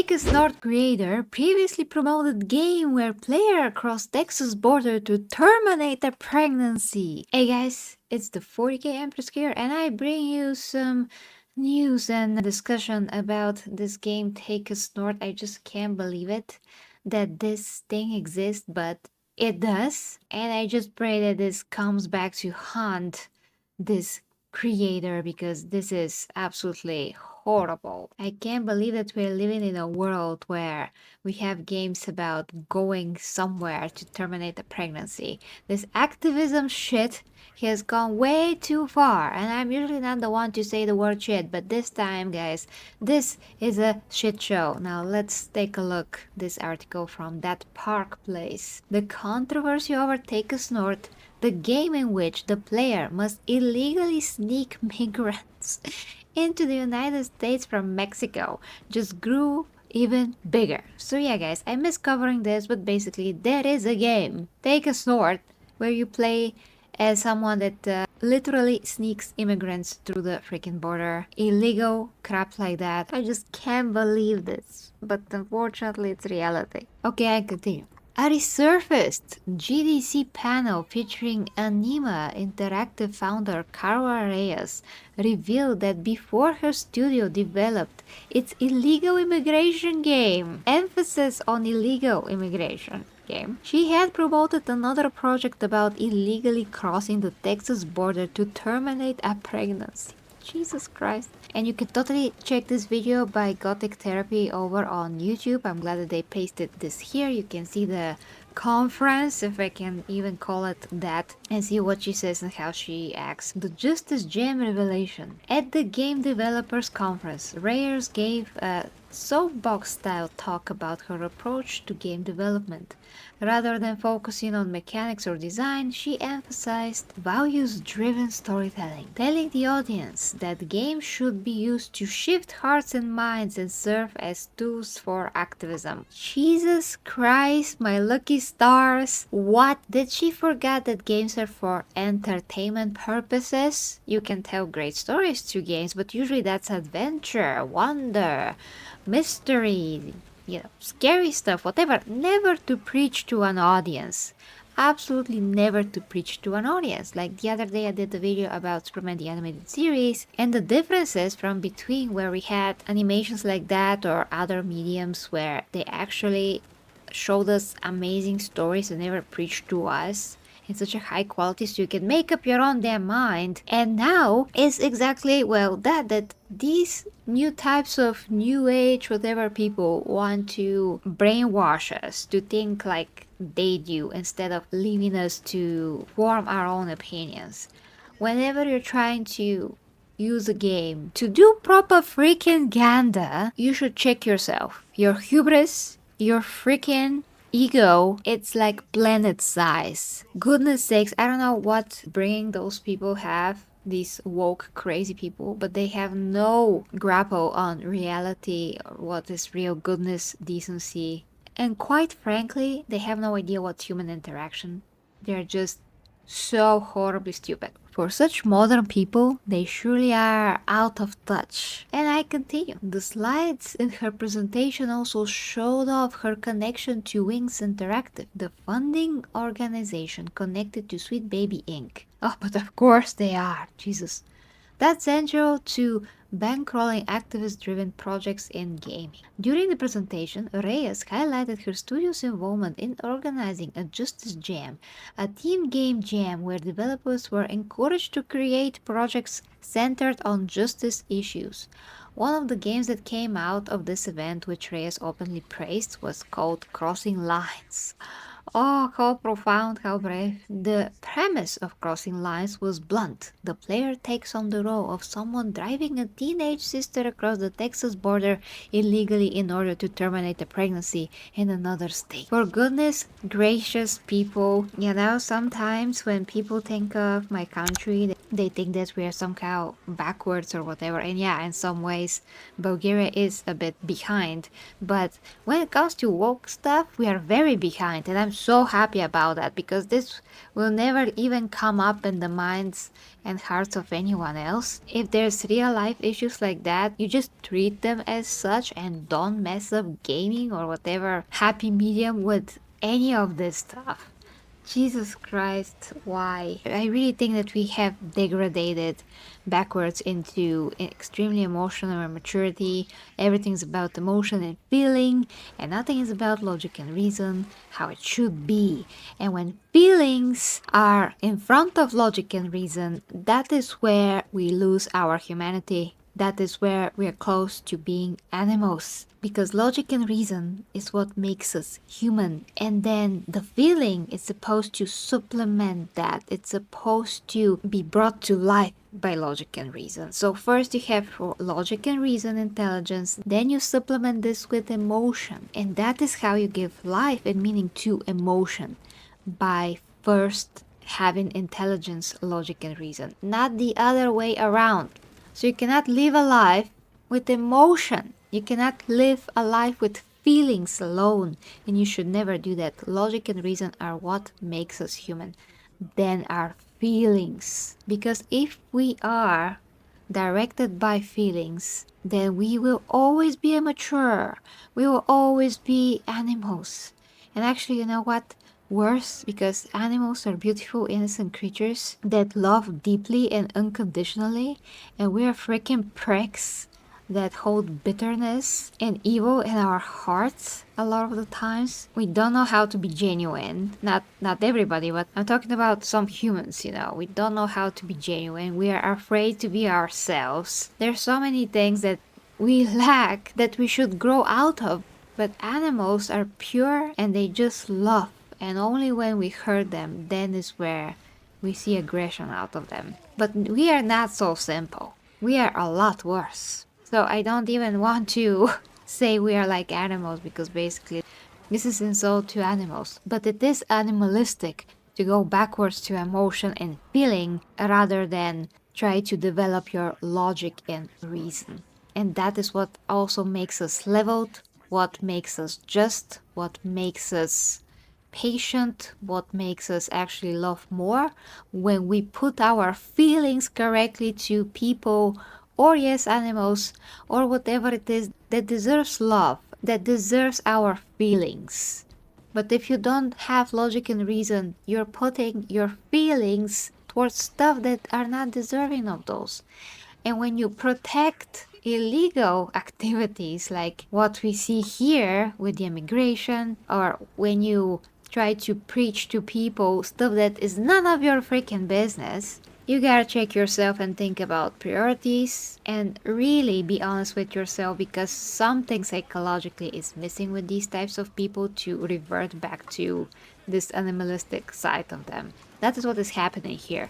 Take a Snort creator previously promoted game where player cross Texas border to terminate a pregnancy. Hey guys, it's the 40k Empress here and I bring you some news and discussion about this game Take a Snort. I just can't believe it that this thing exists, but it does. And I just pray that this comes back to haunt this creator because this is absolutely horrible. I can't believe that we're living in a world where we have games about going somewhere to terminate a pregnancy. This activism shit has gone way too far, and I'm usually not the one to say the word shit, but this time, guys, this is a shit show. Now let's take a look this article from that park place. The controversy over Take a Snort, the game in which the player must illegally sneak migrants into the United States from Mexico, just grew even bigger. So yeah guys, I miss covering this, but basically there is a game, Take a Snort, where you play as someone that literally sneaks immigrants through the freaking border. Illegal crap like that. I just can't believe this, but unfortunately it's reality. Okay, I continue. A resurfaced GDC panel featuring Anima Interactive founder Carla Reyes revealed that before her studio developed its illegal immigration game, emphasis on illegal immigration game, she had promoted another project about illegally crossing the Texas border to terminate a pregnancy. Jesus Christ. And you can totally check this video by Gothic Therapy over on YouTube. I'm glad that they pasted this here. You can see the conference, if I can even call it that, and see what she says and how she acts. The Justice Jam revelation. At the Game Developers Conference, Reyes gave a soapbox-style talk about her approach to game development. Rather than focusing on mechanics or design, she emphasized values-driven storytelling, telling the audience that games should be used to shift hearts and minds and serve as tools for activism. Jesus Christ, my lucky stars! What? Did she forget that games are for entertainment purposes? You can tell great stories through games, but usually that's adventure, wonder, mystery, scary stuff, whatever. Never to preach to an audience. Absolutely never to preach to an audience. Like the other day I did a video about Superman the Animated Series and the differences from between where we had animations like that or other mediums where they actually showed us amazing stories and never preached to us in such a high quality so you can make up your own damn mind. And now is exactly, well, that these new types of new age whatever people want to brainwash us to think like they do instead of leaving us to form our own opinions. Whenever you're trying to use a game to do proper freaking ganda, you should check yourself. Your hubris, your freaking ego, it's like planet size. Goodness sakes, I don't know what bringing those people have, these woke crazy people, but they have no grapple on reality or what is real goodness, decency, and quite frankly they have no idea what's human interaction. They're just so horribly stupid. For such modern people, they surely are out of touch. And I continue. The slides in her presentation also showed off her connection to Wings Interactive, the funding organization connected to Sweet Baby Inc. Oh, but of course they are. Jesus. That's central to bankrolling activist-driven projects in gaming. During the presentation, Reyes highlighted her studio's involvement in organizing a Justice Jam, a team game jam where developers were encouraged to create projects centered on justice issues. One of the games that came out of this event, which Reyes openly praised, was called Crossing Lines. Oh, how profound, how brave. The premise of Crossing Lines was blunt. The player takes on the role of someone driving a teenage sister across the Texas border illegally in order to terminate a pregnancy in another state. For goodness gracious people, sometimes when people think of my country, they think that we are somehow backwards or whatever. And yeah, in some ways, Bulgaria is a bit behind. But when it comes to woke stuff, we are very behind. And I'm I'm so happy about that because this will never even come up in the minds and hearts of anyone else. If there's real life issues like that, you just treat them as such and don't mess up gaming or whatever happy medium with any of this stuff. Jesus Christ, why? I really think that we have degraded backwards into extremely emotional maturity. Everything's about emotion and feeling, and nothing is about logic and reason, how it should be. And when feelings are in front of logic and reason, that is where we lose our humanity. That is where we are close to being animals. Because logic and reason is what makes us human. And then the feeling is supposed to supplement that. It's supposed to be brought to life by logic and reason. So first you have logic and reason, intelligence, then you supplement this with emotion. And that is how you give life and meaning to emotion, by first having intelligence, logic and reason, not the other way around. So you cannot live a life with emotion. You cannot live a life with feelings alone, and you should never do that. Logic and reason are what makes us human, then our feelings. Because if we are directed by feelings, then we will always be immature. We will always be animals. And actually, you know what? Worse, because animals are beautiful, innocent creatures that love deeply and unconditionally, and we are freaking pricks that hold bitterness and evil in our hearts. A lot of the times we don't know how to be genuine. Not everybody, but I'm talking about some humans, we don't know how to be genuine. We are afraid to be ourselves. There's so many things that we lack that we should grow out of. But animals are pure and they just love, and only when we hurt them, then is where we see aggression out of them. But we are not so simple. We are a lot worse. So I don't even want to say we are like animals, because basically this is insult to animals. But it is animalistic to go backwards to emotion and feeling rather than try to develop your logic and reason. And that is what also makes us leveled, what makes us just, what makes us patient, what makes us actually love more, when we put our feelings correctly to people, or yes, animals, or whatever it is that deserves love, that deserves our feelings. But if you don't have logic and reason, you're putting your feelings towards stuff that are not deserving of those. And when you protect illegal activities like what we see here with the immigration, or when you try to preach to people stuff that is none of your freaking business, you gotta check yourself and think about priorities and really be honest with yourself, because something psychologically is missing with these types of people to revert back to this animalistic side of them. That is what is happening here.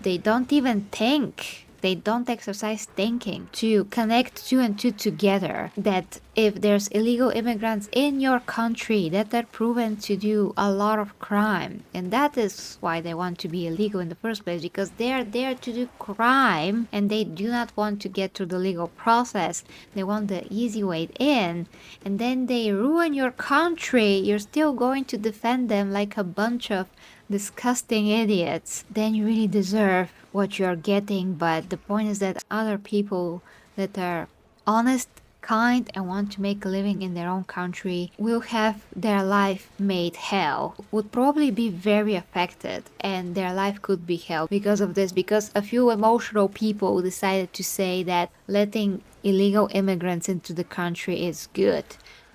They don't even think. They don't exercise thinking to connect two and two together. That if there's illegal immigrants in your country that are proven to do a lot of crime, and that is why they want to be illegal in the first place, because they're there to do crime and they do not want to get through the legal process. They want the easy way in, and then they ruin your country. You're still going to defend them like a bunch of disgusting idiots. Then you really deserve what you're getting. But the point is that other people that are honest, kind, and want to make a living in their own country will have their life made hell, would probably be very affected, and their life could be hell because of this, because a few emotional people decided to say that letting illegal immigrants into the country is good.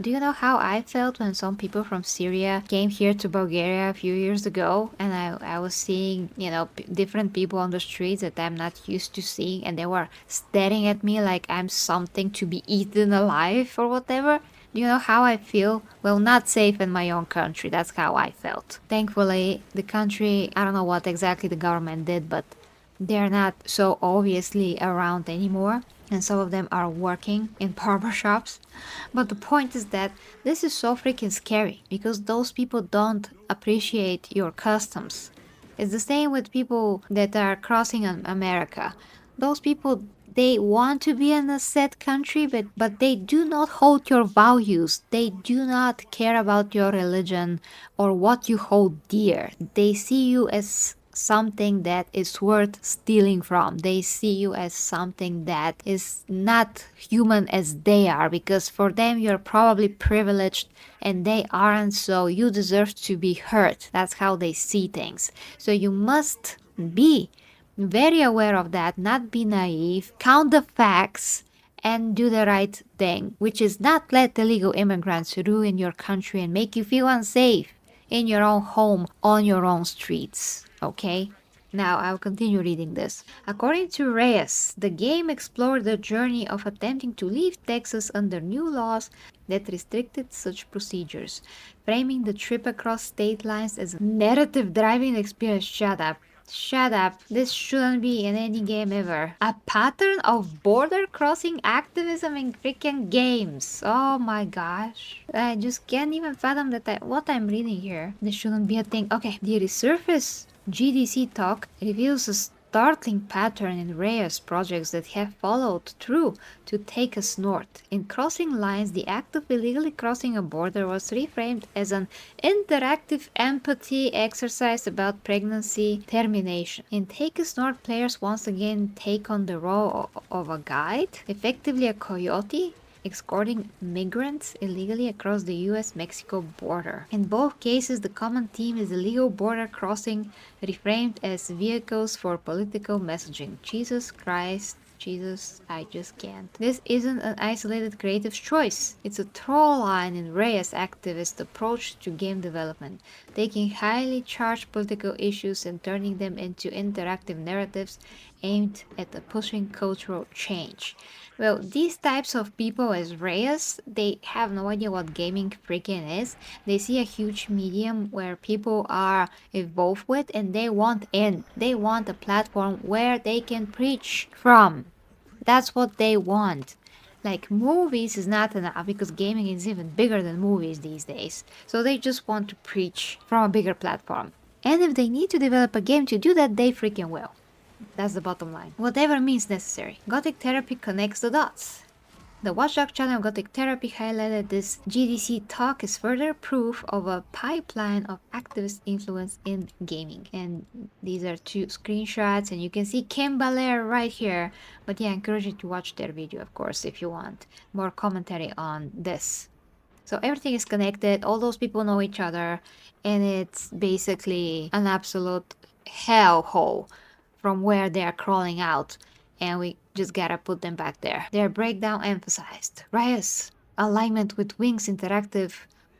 Do you know how I felt when some people from Syria came here to Bulgaria a few years ago, and I was seeing, different people on the streets that I'm not used to seeing, and they were staring at me like I'm something to be eaten alive or whatever? Do you know how I feel? Well, not safe in my own country. That's how I felt. Thankfully, the country, I don't know what exactly the government did, but they're not so obviously around anymore, and some of them are working in barber shops. But the point is that this is so freaking scary, because those people don't appreciate your customs. It's the same with people that are crossing America. Those people, they want to be in a set country, but they do not hold your values. They do not care about your religion or what you hold dear. They see you as something that is worth stealing from. They see you as something that is not human as they are, because for them you're probably privileged and they aren't, so you deserve to be hurt. That's how they see things. So you must be very aware of that, not be naive, count the facts, and do the right thing, which is not let illegal immigrants ruin your country and make you feel unsafe in your own home, on your own streets. Okay? Now I'll continue reading this. According to Reyes, the game explored the journey of attempting to leave Texas under new laws that restricted such procedures, framing the trip across state lines as a narrative driving experience. Shut up. Shut up. This shouldn't be in any game ever. A pattern of border crossing activism in freaking games. Oh my gosh. I just can't even fathom that what I'm reading here. This shouldn't be a thing. Okay, the resurface GDC talk reveals a startling pattern in Reyes projects that have followed through to take us north. In Crossing Lines, the act of illegally crossing a border was reframed as an interactive empathy exercise about pregnancy termination. In Take Us North, players once again take on the role of a guide, effectively a coyote, escorting migrants illegally across the US-Mexico border. In both cases, the common theme is illegal border crossing, reframed as vehicles for political messaging. Jesus Christ. Jesus, I just can't. This isn't an isolated creative choice. It's a through line in Reyes' activist approach to game development, taking highly charged political issues and turning them into interactive narratives aimed at pushing cultural change. Well, these types of people as Reyes, they have no idea what gaming freaking is. They see a huge medium where people are involved with and they want in. They want a platform where they can preach from. That's what they want. Like, movies is not enough because gaming is even bigger than movies these days. So they just want to preach from a bigger platform. And if they need to develop a game to do that, they freaking will. That's the bottom line. Whatever means necessary. Gothic Therapy connects the dots. The Watchdog channel Gothic Therapy highlighted this GDC talk as further proof of a pipeline of activist influence in gaming. And these are two screenshots, and you can see Kim Belair right here. But yeah, I encourage you to watch their video, of course, if you want more commentary on this. So everything is connected, all those people know each other, and it's basically an absolute hellhole from where they are crawling out, and we just gotta put them back there. Their breakdown emphasized. Reyes, alignment with Wings Interactive,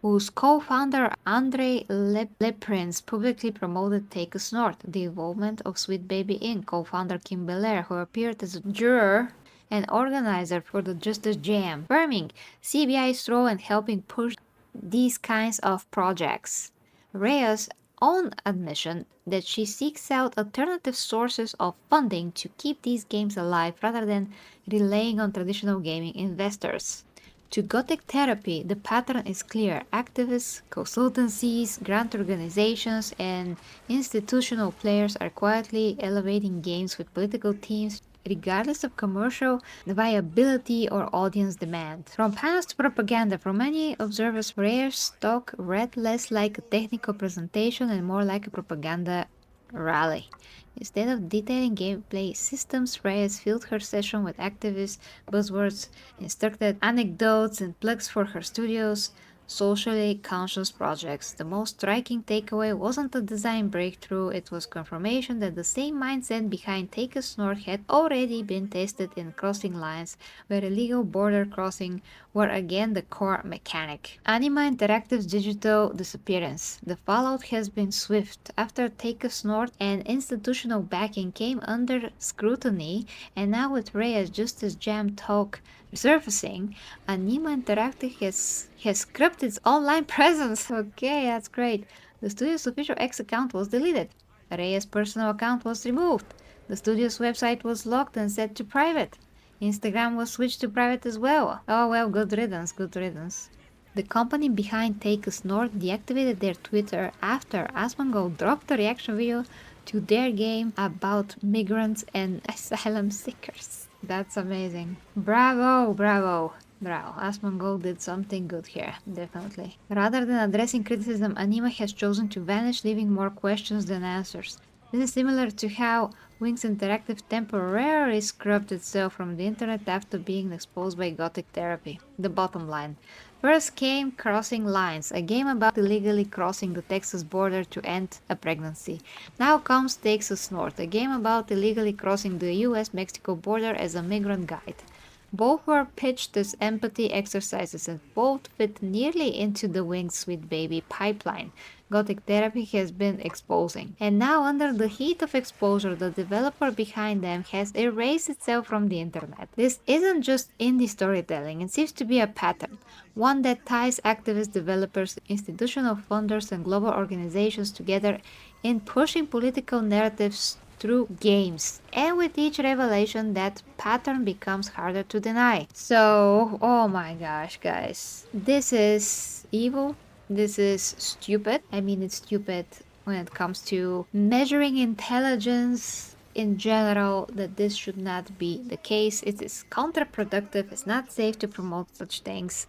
whose co-founder Andre Leprince publicly promoted Take Us North, the involvement of Sweet Baby Inc. co-founder Kim Belair, who appeared as a juror and organizer for the Justice Jam, affirming CBI's role in helping push these kinds of projects. Reyes' own admission that she seeks out alternative sources of funding to keep these games alive rather than relying on traditional gaming investors. To Gothic Therapy, the pattern is clear. Activists, consultancies, grant organizations, and institutional players are quietly elevating games with political themes regardless of commercial viability or audience demand. From panels to propaganda, for many observers, Reyes' talk read less like a technical presentation and more like a propaganda rally. Instead of detailing gameplay systems, Reyes filled her session with activist buzzwords, instructed anecdotes, and plugs for her studio's socially conscious projects. The most striking takeaway wasn't a design breakthrough, it was confirmation that the same mindset behind Take Us North had already been tested in Crossing Lines, where illegal border crossing were again the core mechanic. Anima Interactive's digital disappearance. The fallout has been swift. After Take Us North and institutional backing came under scrutiny, and now with Reyes Justice Jam talk resurfacing, Anima Interactive has scrubbed its online presence. Okay, that's great. The studio's official X account was deleted. Reyes' personal account was removed. The studio's website was locked and set to private. Instagram was switched to private as well. Oh well, good riddance, good riddance. The company behind Take Us North deactivated their Twitter after Asmongold dropped a reaction video to their game about migrants and asylum seekers. That's amazing. Bravo, bravo. Bravo. Asmongold did something good here, definitely. Rather than addressing criticism, Anima has chosen to vanish, leaving more questions than answers. This is similar to how Wings Interactive temporarily scrubbed itself from the internet after being exposed by Gothic Therapy. The bottom line. First came Crossing Lines, a game about illegally crossing the Texas border to end a pregnancy. Now comes Texas North, a game about illegally crossing the US-Mexico border as a migrant guide. Both were pitched as empathy exercises and both fit nearly into the Winged Sweet Baby pipeline Gothic Therapy has been exposing. And now, under the heat of exposure, the developer behind them has erased itself from the internet. This isn't just indie storytelling, it seems to be a pattern, one that ties activist developers, institutional funders, and global organizations together in pushing political narratives through games. And with each revelation, that pattern becomes harder to deny. So, oh my gosh, guys, this is evil. This is stupid. I mean, it's stupid when it comes to measuring intelligence in general, that this should not be the case. It is counterproductive. It's not safe to promote such things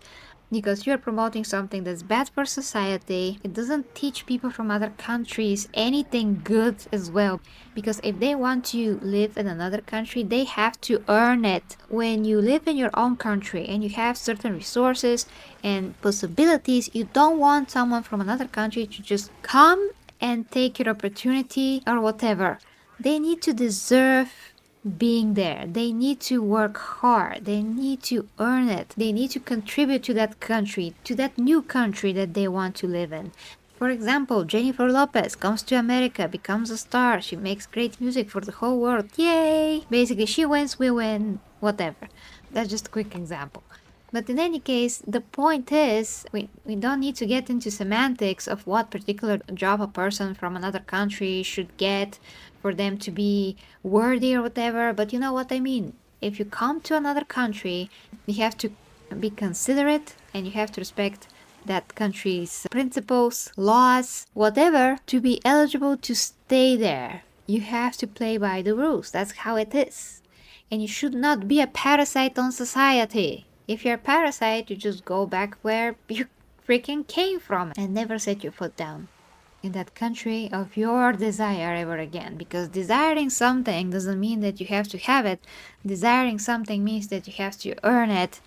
because you're promoting something that's bad for society. It doesn't teach people from other countries anything good as well, because if they want to live in another country, they have to earn it. When you live in your own country and you have certain resources and possibilities, you don't want someone from another country to just come and take your opportunity or whatever. They need to deserve being there. They need to work hard. They need to earn it. They need to contribute to that country, to that new country that they want to live in. For example, Jennifer Lopez comes to America, becomes a star. She makes great music for the whole world. Yay! Basically, she wins, we win, whatever. That's just a quick example. But in any case, the point is, we don't need to get into semantics of what particular job a person from another country should get for them to be worthy or whatever, but you know what I mean. If you come to another country, you have to be considerate and you have to respect that country's principles, laws, whatever, to be eligible to stay there. You have to play by the rules. That's how it is. And you should not be a parasite on society. If you're a parasite, you just go back where you freaking came from and never set your foot down in that country of your desire ever again. Because desiring something doesn't mean that you have to have it. Desiring something means that you have to earn it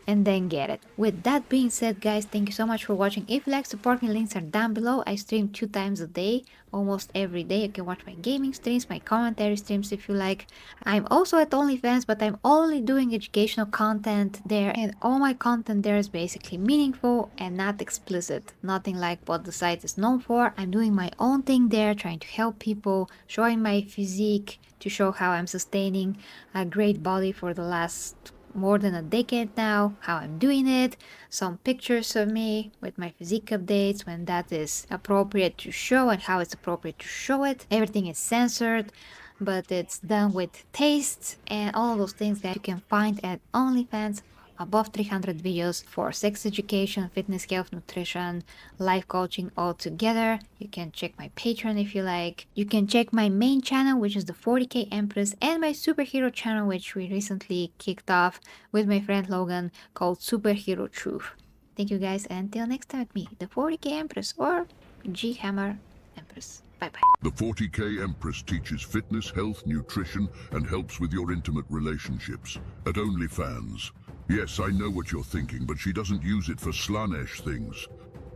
and then get it. With that being said, guys, thank you so much for watching. If you like, support me, links are down below. I stream 2 times a day, almost every day. You can watch my gaming streams, my commentary streams if you like. I'm also at OnlyFans, but I'm only doing educational content there, and all my content there is basically meaningful and not explicit. Nothing like what the site is known for. I'm doing my own thing there, trying to help people, showing my physique to show how I'm sustaining a great body for the last more than a decade now, how I'm doing it, some pictures of me with my physique updates when that is appropriate to show and how it's appropriate to show it. Everything is censored, but it's done with taste and all those things that you can find at OnlyFans. Above 300 videos for sex education, fitness, health, nutrition, life coaching all together. You can check my Patreon if you like. You can check my main channel, which is the 40k Empress, and my superhero channel, which we recently kicked off with my friend Logan, called Superhero Truth. Thank you guys, and until next time with me, the 40k Empress or G Hammer Empress. Bye-bye. The 40k Empress teaches fitness, health, nutrition, and helps with your intimate relationships at OnlyFans. Yes, I know what you're thinking, but she doesn't use it for slanesh things.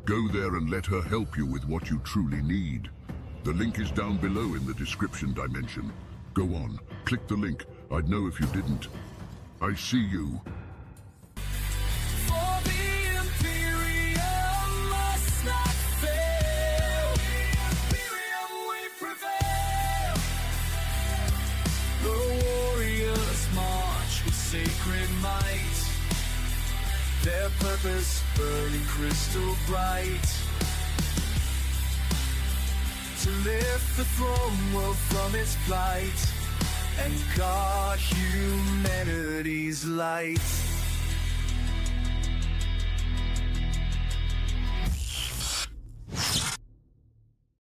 Go there and let her help you with what you truly need. The link is down below in the description dimension. Go on, click the link. I'd know if you didn't. I see you. For the imperium must not fail. Imperium we prevail. The warriors march with sacred might. Their purpose burning crystal bright. To lift the throne world from its plight and guard humanity's light.